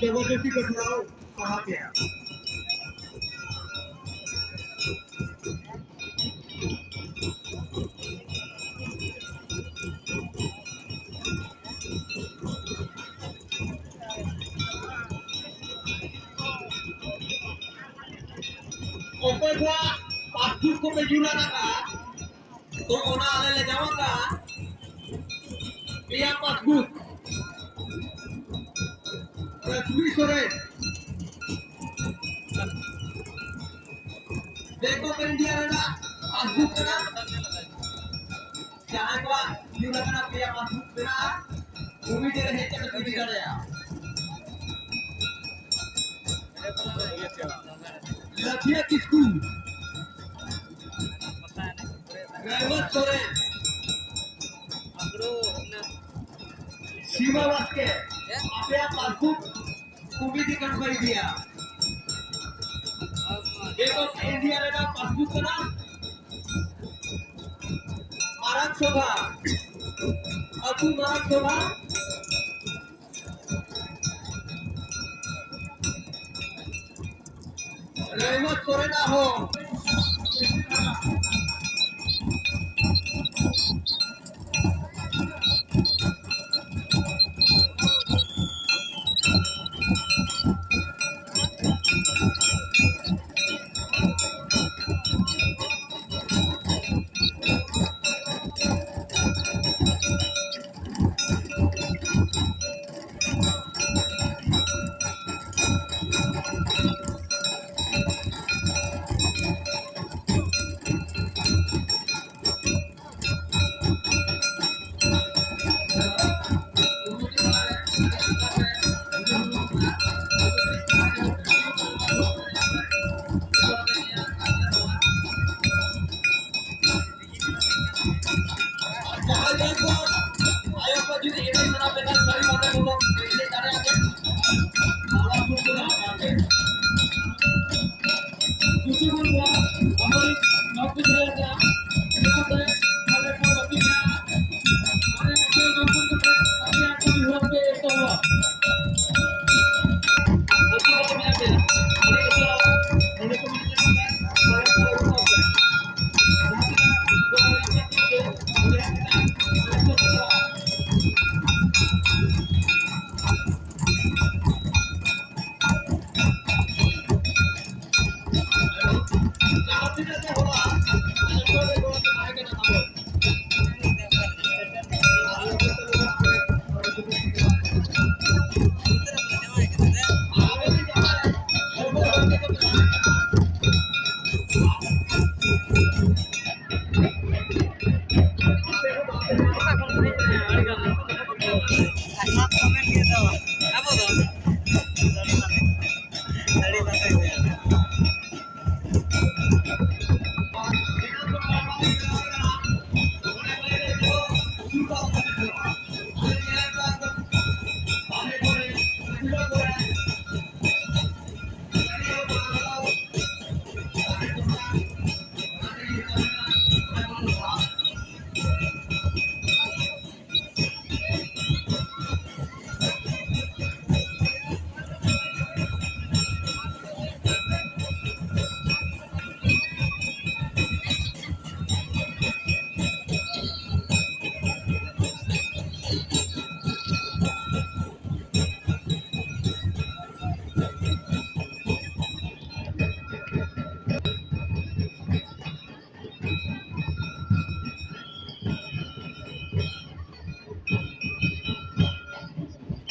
जबरदस्ती कर रहा हूँ कहाँ पे ऊपर हुआ पासबुक को पे जुड़ा रखा तो ओना आने ले जाऊंगा ये पासबुक रश्मि सोरेन देखो इंडिया रेना पासबुक करा जहां का जुड़ा करा पे पासबुक करा भूमि दे रहे हैं तो भी करे लखिया की स्कूल रेवत सोरेन mangru सीमा वास्के आपे पासबुक भूमि दी कर भाई दिया देखो इंडिया रेना पासबुक करा मारक शोभा अतु मारक शोभा रेवत सोरेन हो apa tuh?